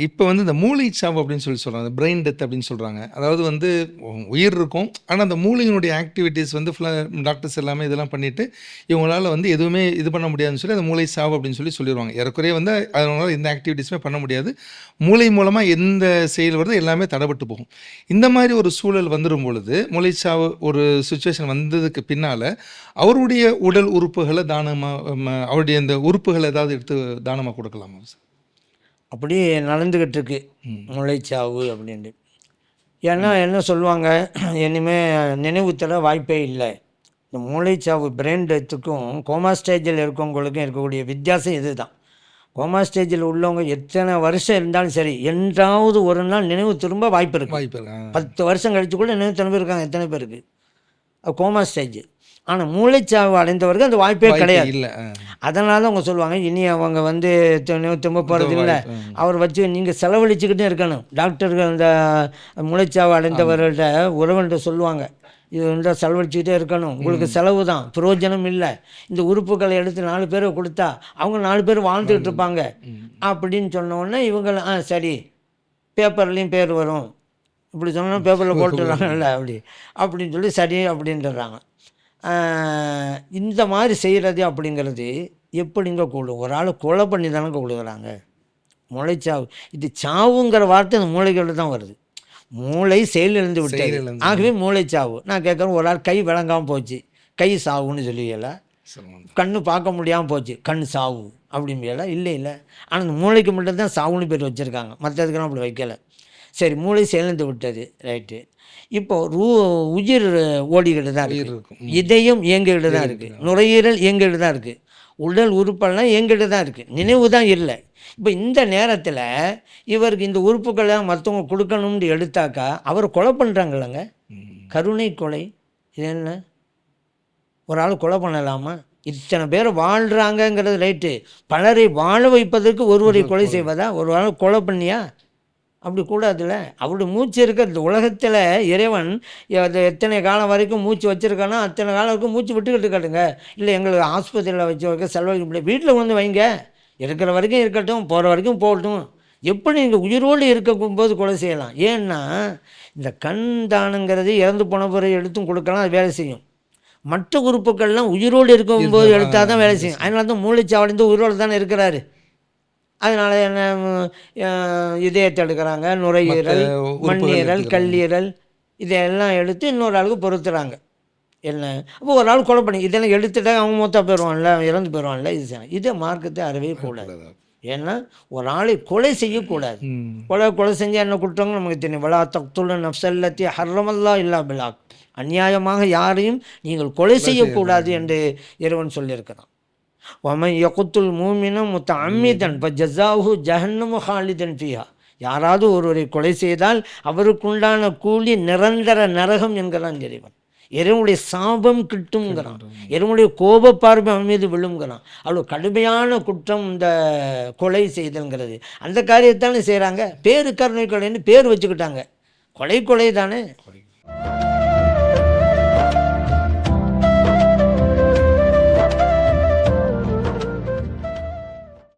இப்போ வந்து இந்த மூளை சாவு அப்படின்னு சொல்கிறாங்க, பிரெயின் டெத் அப்படின்னு சொல்கிறாங்க. அதாவது வந்து உயிர் இருக்கும், ஆனால் அந்த மூளையினுடைய ஆக்டிவிட்டீஸ் வந்து ஃபுல்லாக டாக்டர்ஸ் எல்லாமே இதெல்லாம் பண்ணிவிட்டு இவங்களால வந்து எதுவுமே இது பண்ண முடியாதுன்னு சொல்லி அந்த மூளை சாவு அப்படின்னு சொல்லிடுவாங்க. ஏறக்குறைய வந்து அதனால எந்த ஆக்டிவிட்டீஸுமே பண்ண முடியாது. மூளை மூலமாக எந்த செயல் வருது எல்லாமே தடைபட்டு போகும். இந்த மாதிரி ஒரு சூழல் வந்துடும் பொழுது மூளைச்சாவு ஒரு சுச்சுவேஷன் வந்ததுக்கு பின்னால் அவருடைய உடல் உறுப்புகளை தானமாக அவருடைய இந்த உறுப்புகளை ஏதாவது எடுத்து தானமாக கொடுக்கலாமா சார்? அப்படி நடந்துக்கிட்டு இருக்கு மூளைச்சாவு அப்படின்ட்டு. ஏன்னா என்ன சொல்லுவாங்க, இனிமேல் நினைவு தர வாய்ப்பே இல்லை. இந்த மூளைச்சாவு பிரெயின் டெத்துக்கும் கோமா ஸ்டேஜில் இருக்கவங்களுக்கும் இருக்கக்கூடிய வித்தியாசம் இது தான். கோமா ஸ்டேஜில் உள்ளவங்க எத்தனை வருஷம் இருந்தாலும் சரி, என்றாவது ஒரு நாள் நினைவு திரும்ப வாய்ப்பு இருக்குது. 10 வருஷம் கழிச்சு கூட நினைவு திரும்ப இருக்காங்க எத்தனை பேருக்கு, கோமா ஸ்டேஜ். ஆனால் மூளைச்சாவு அடைந்தவர்கள் அந்த வாய்ப்பே கிடையாது. இல்லை. அதனால அவங்க சொல்லுவாங்க, இனி அவங்க வந்து திரும்ப போகிறது இல்லை, அவர் வச்சு நீங்கள் செலவழிச்சுக்கிட்டே இருக்கணும். டாக்டர்கள் அந்த மூளைச்சாவு அடைந்தவர்கள்ட்ட உறவுகிட்ட சொல்லுவாங்க, இது வந்து செலவழிச்சுக்கிட்டே இருக்கணும், உங்களுக்கு செலவு தான், பிரயோஜனம் இல்லை. இந்த உறுப்புகளை எடுத்து 4 பேரை கொடுத்தா அவங்க 4 பேர் வாழ்ந்துக்கிட்டு இருப்பாங்க அப்படின்னு சொன்னோடனே இவங்க சரி பேப்பர்லேயும் பேர் வரும், இப்படி சொன்னால் பேப்பரில் போட்டுடுறாங்கல்ல அப்படின்னு சொல்லி சரி அப்படின்றாங்க. இந்த மாதிரி செய்கிறது அப்படிங்கிறது எப்படிங்க கூடும்? ஒரு ஆள் கொலை பண்ணி தானே கொடுக்குறாங்க. மூளைச்சாவு, இது சாவுங்கிற வார்த்தை அந்த மூளைகளோட தான் வருது. மூளை செயலிழந்து விட்டது, ஆகவே மூளைச்சாவு. நான் கேட்குறேன், ஒரு ஆள் கை விளங்காமல் போச்சு, கை சாவுன்னு சொல்லுவீங்களா? கண்ணு பார்க்க முடியாமல் போச்சு, கண் சாவு அப்படிங்களா? இல்லை இல்லை. ஆனால் இந்த மூளைக்கு மட்டும்தான் சாவுன்னு பேர் வச்சுருக்காங்க, மற்றதுக்கெல்லாம் அப்படி வைக்கலை. சரி, மூளை செயலிழந்து விட்டது, ரைட்டு. இப்போது உயிர் ஓடிக்கிட்டு தான் இருக்குது, இதயம் இயங்கிக்கிட்டு தான் இருக்குது, நுரையீரல் இயங்கிக்கிட்டு தான் இருக்குது, உடல் உறுப்பெல்லாம் இயங்கிட்டு தான் இருக்குது, நினைவு தான் இல்லை. இப்போ இந்த நேரத்தில் இவருக்கு இந்த உறுப்புகளை மற்றவங்க கொடுக்கணும்னு எடுத்தாக்கா அவரை கொலை பண்ணுறாங்களங்க. கருணை கொலை. இது என்ன, ஒரு ஆள் கொலை பண்ணலாமா? இத்தனை பேர் வாழ்கிறாங்கங்கிறது ரைட்டு, பலரை வாழ வைப்பதற்கு ஒருவரை கொலை செய்வதா? ஒரு ஆள் கொலை பண்ணியா? அப்படி கூடாதுல்ல. அவருடைய மூச்சு இருக்க இந்த உலகத்தில் இறைவன் அது எத்தனை காலம் வரைக்கும் மூச்சு வச்சுருக்கானோ அத்தனை காலம் வரைக்கும் மூச்சு விட்டுக்கிட்டு காட்டுங்க. இல்லை எங்களுக்கு ஆஸ்பத்திரியில் வச்சு வைக்க செலவழிக்க முடியாது, வீட்டில் வந்து வைங்க, இருக்கிற வரைக்கும் இருக்கட்டும், போகிற வரைக்கும் போகட்டும். எப்படி நீங்கள் உயிரோடு இருக்கும்போது கொலை செய்யலாம்? ஏன்னா இந்த கண் தானங்கிறது இறந்து போன பிறகு எடுத்தும் கொடுக்கலாம், அது வேலை செய்யும். மற்ற உறுப்புகள்லாம் உயிரோடு இருக்கும்போது எடுத்தால் தான் வேலை செய்யும். அதனால தான் மூளைச்சாவடைந்து உயிரோடு தானே இருக்கிறாரு. அதனால் என்ன, இதயத்தை எடுக்கிறாங்க, நுரையீரல், மண்ணீரல், கல்லீரல், இதெல்லாம் எடுத்து இன்னொரு ஆளுக்கு பொறுத்துறாங்க. என்ன அப்போ ஒரு ஆள் கொலை பண்ணி இதெல்லாம் எடுத்துட்டா அவங்க மொத்தம் போயிடுவான்ல, இறந்து போயிடுவான்ல. இது மார்க்கத்தை அறவே கூடாது. ஏன்னா ஒரு ஆளை கொலை செய்யக்கூடாது. கொலை செஞ்சால் என்ன குற்றம்னு நமக்கு தெரியும். வலா தக்துல் நஃப்ஸல்லத்தி ஹர்ரமல்லா இல்லா பில்ஹக், அநியாயமாக யாரையும் நீங்கள் கொலை செய்யக்கூடாது என்று இறைவன் சொல்லியிருக்கிறான். வமன் யகுத்துல் மூமின முத்தஅம்மிதன் ஃபஜஸாஹு ஜஹன்னமு ஹாலிதன் ஃபீஹா, யாராவது ஒருவரை கொலை செய்தால் அவருக்குண்டான கூலி நிரந்தர நரகம் என்கிறான் இறைவன். இறைவனுடைய சாபம் கிட்டும்ங்கிறான், இறைவனுடைய கோப பார்வை அவன் மீது விழுங்கிறான். அவ்வளோ கடுமையான குற்றம் இந்த கொலை செய்தல்ங்கிறது. அந்த காரியத்தானே செய்கிறாங்க. பேரு கருணை கொலைன்னு பேர் வச்சுக்கிட்டாங்க, கொலை தானே.